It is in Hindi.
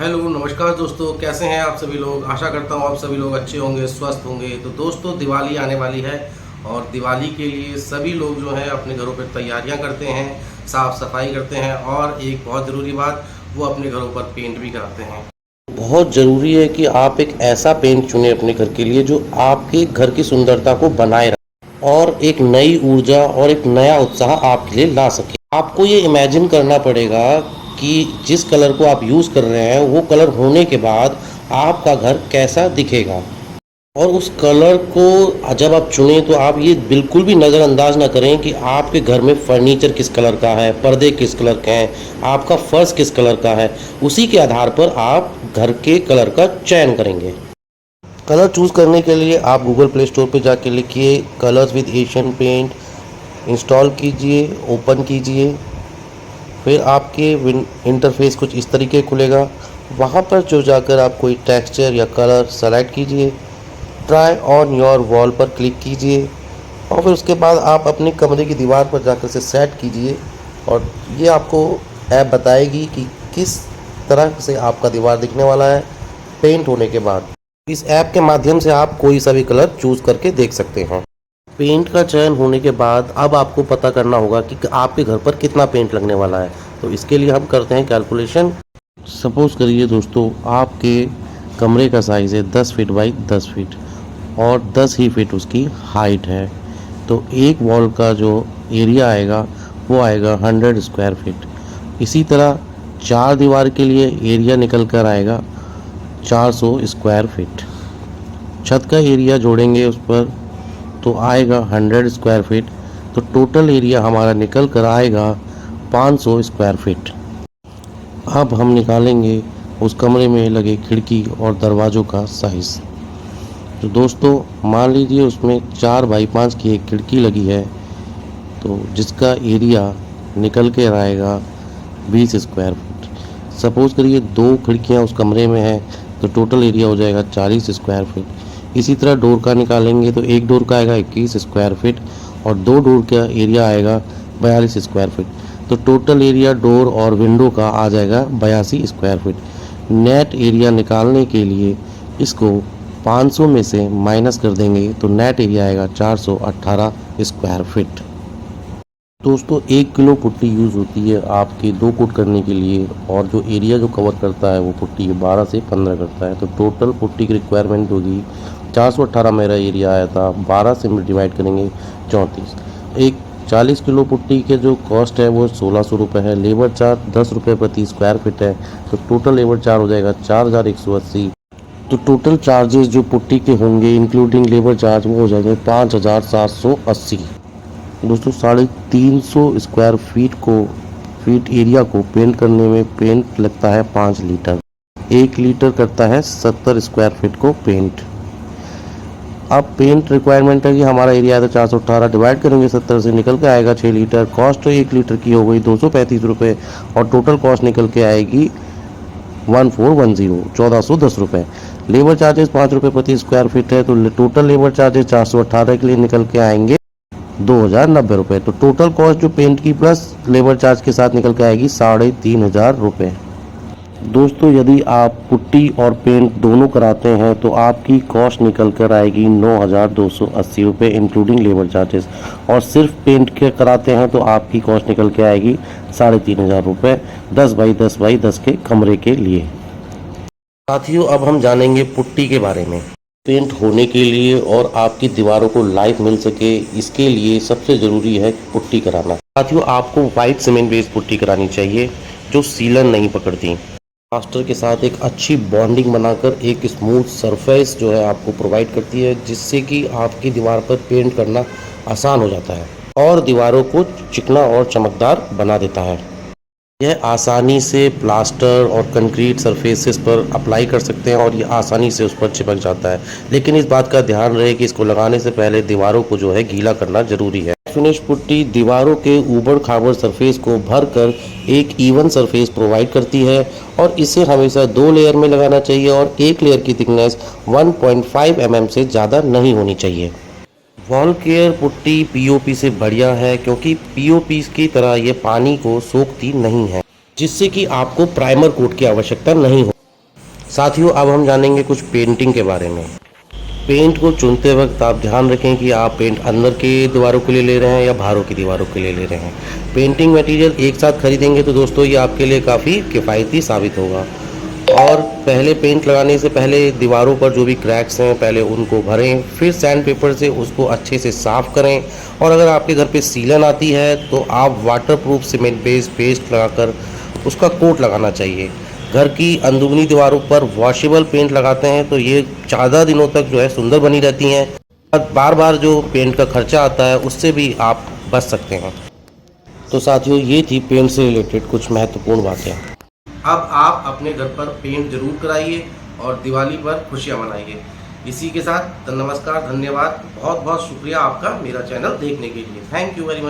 हेलो नमस्कार दोस्तों, कैसे हैं आप सभी लोग। आशा करता हूँ आप सभी लोग अच्छे होंगे, स्वस्थ होंगे। तो दोस्तों, दिवाली आने वाली है और दिवाली के लिए सभी लोग जो हैं अपने घरों पर तैयारियां करते हैं, साफ़ सफाई करते हैं और एक बहुत ज़रूरी बात, वो अपने घरों पर पेंट भी कराते हैं। बहुत ज़रूरी है कि आप एक ऐसा पेंट चुनें अपने घर के लिए जो आपके घर की सुंदरता को बनाए रखे और एक नई ऊर्जा और एक नया उत्साह आपके लिए ला सके। आपको ये इमेजिन करना पड़ेगा कि जिस कलर को आप यूज़ कर रहे हैं वो कलर होने के बाद आपका घर कैसा दिखेगा। और उस कलर को जब आप चुनें तो आप ये बिल्कुल भी नज़रअंदाज ना करें कि आपके घर में फर्नीचर किस कलर का है, पर्दे किस कलर के हैं, आपका फर्श किस कलर का है। उसी के आधार पर आप घर के कलर का चयन करेंगे। कलर चूज़ करने के लिए आप गूगल प्ले स्टोर पर जाके लिखिए colours with Asian paint, install कीजिए, ओपन कीजिए। फिर आपके इंटरफेस कुछ इस तरीके खुलेगा। वहाँ पर जो जाकर आप कोई टेक्सचर या कलर सेलेक्ट कीजिए, ट्राई ऑन योर वॉल पर क्लिक कीजिए और फिर उसके बाद आप अपने कमरे की दीवार पर जाकर से सेट कीजिए और ये आपको ऐप बताएगी कि किस तरह से आपका दीवार दिखने वाला है पेंट होने के बाद। इस ऐप के माध्यम से आप कोई सा भी कलर चूज़ करके देख सकते हैं। पेंट का चयन होने के बाद अब आपको पता करना होगा कि आपके घर पर कितना पेंट लगने वाला है। तो इसके लिए हम करते हैं कैलकुलेशन। सपोज़ करिए दोस्तों, आपके कमरे का साइज़ है 10 फीट बाई 10 फीट और 10 ही फीट उसकी हाइट है। तो एक वॉल का जो एरिया आएगा वो आएगा 100 स्क्वायर फीट। इसी तरह चार दीवार के लिए एरिया निकल कर आएगा 400 स्क्वायर फीट। छत का एरिया जोड़ेंगे उस पर तो आएगा 100 स्क्वायर फीट। तो टोटल एरिया हमारा निकल कर आएगा 500 स्क्वायर फीट। अब हम निकालेंगे उस कमरे में लगे खिड़की और दरवाज़ों का साइज़। तो दोस्तों, मान लीजिए उसमें 4 बाई 5 की एक खिड़की लगी है तो जिसका एरिया निकल के आएगा 20 स्क्वायर फीट। सपोज़ करिए 2 खिड़कियां उस कमरे में है तो टोटल एरिया हो जाएगा 40 स्क्वायर फीट। इसी तरह डोर का निकालेंगे तो एक डोर का आएगा 21 स्क्वायर फीट और 2 डोर का एरिया आएगा 42 स्क्वायर फीट। तो टोटल एरिया डोर और विंडो का आ जाएगा 82 स्क्वायर फीट। नेट एरिया निकालने के लिए इसको 500 में से माइनस कर देंगे तो नेट एरिया आएगा 418 स्क्वायर फीट। दोस्तों, 1 किलो पुट्टी यूज़ होती है आपके 2 कोट करने के लिए और जो एरिया जो कवर करता है वो पुट्टी 12 से 15 करता है। तो टोटल पुट्टी की रिक्वायरमेंट होगी 418 मेरा एरिया आया था, 12 से डिवाइड करेंगे 34। एक 40 किलो पुट्टी के जो कॉस्ट है वो 1600 रुपये है। लेबर चार्ज 10 रुपये प्रति स्क्वायर फीट है। तो टोटल लेबर चार्ज हो जाएगा 4180। तो टोटल चार्जेस जो पुट्टी के होंगे इंक्लूडिंग लेबर चार्ज वो हो जाएंगे 5780। दोस्तों, 350 स्क्वायर फीट एरिया को पेंट करने में पेंट लगता है 5 लीटर। 1 लीटर करता है 70 स्क्वायर फीट को पेंट। अब पेंट रिक्वायरमेंट है कि हमारा एरिया है तो 418 डिवाइड करेंगे 70 से निकल के आएगा 6 लीटर। कॉस्ट तो 1 लीटर की हो गई 235 रुपये और टोटल कॉस्ट निकल के आएगी 1410 1410 रुपये। लेबर चार्जेस 5 रुपये प्रति स्क्वायर फीट है तो टोटल लेबर चार्जेस 418 के लिए निकल के आएंगे 2090 रुपये। तो टोटल कॉस्ट जो पेंट की प्लस लेबर चार्ज के साथ निकल के आएगी 3500 रुपये। दोस्तों, यदि आप पुट्टी और पेंट दोनों कराते हैं तो आपकी कॉस्ट निकल कर आएगी 9280 रुपये इंक्लूडिंग लेबर चार्जेस और सिर्फ पेंट के कराते हैं तो आपकी कॉस्ट निकल के आएगी 3500 रुपये 10 बाई 10 बाई 10 के कमरे के लिए। साथियों, अब हम जानेंगे पुट्टी के बारे में। पेंट होने के लिए और आपकी दीवारों को लाइफ मिल सके इसके लिए सबसे ज़रूरी है पुट्टी कराना। साथियों, आपको वाइट सीमेंट बेस्ड पुट्टी करानी चाहिए जो सीलन नहीं पकड़ती। प्लास्टर के साथ एक अच्छी बॉन्डिंग बनाकर एक स्मूथ सरफेस जो है आपको प्रोवाइड करती है जिससे कि आपकी दीवार पर पेंट करना आसान हो जाता है और दीवारों को चिकना और चमकदार बना देता है। यह आसानी से प्लास्टर और कंक्रीट सरफेसेस पर अप्लाई कर सकते हैं और ये आसानी से उस पर चिपक जाता है। लेकिन इस बात का ध्यान रहे कि इसको लगाने से पहले दीवारों को जो है गीला करना जरूरी है। फिनिश पुट्टी दीवारों के ऊबड़ खाबड़ सरफेस को भरकर एक इवन सरफेस प्रोवाइड करती है और इसे हमेशा 2 लेयर में लगाना चाहिए और एक लेयर की थिकनेस 1.5 mm से ज़्यादा नहीं होनी चाहिए। वॉल केयर पुट्टी पीओपी से बढ़िया है क्योंकि पीओपी की तरह ये पानी को सोखती नहीं है जिससे कि आपको प्राइमर कोट की आवश्यकता नहीं हो। साथियों, अब हम जानेंगे कुछ पेंटिंग के बारे में। पेंट को चुनते वक्त आप ध्यान रखें कि आप पेंट अंदर के दीवारों के लिए ले रहे हैं या बाहरों की दीवारों के लिए ले रहे हैं। पेंटिंग मटेरियल एक साथ खरीदेंगे तो दोस्तों ये आपके लिए काफ़ी किफ़ायती साबित होगा। और पहले पेंट लगाने से पहले दीवारों पर जो भी क्रैक्स हैं पहले उनको भरें, फिर सैंड पेपर से उसको अच्छे से साफ़ करें। और अगर आपके घर पे सीलन आती है तो आप वाटरप्रूफ सीमेंट बेस्ड पेस्ट लगाकर उसका कोट लगाना चाहिए। घर की अंदरूनी दीवारों पर वॉशेबल पेंट लगाते हैं तो ये ज़्यादा दिनों तक जो है सुंदर बनी रहती हैं। बार बार जो पेंट का खर्चा आता है उससे भी आप बच सकते हैं। तो साथियों, ये थी पेंट से रिलेटेड कुछ महत्वपूर्ण बातें। अब आप अपने घर पर पेंट जरूर कराइए और दिवाली पर खुशियां मनाइए। इसी के साथ नमस्कार, धन्यवाद, बहुत बहुत शुक्रिया आपका मेरा चैनल देखने के लिए। Thank you very much.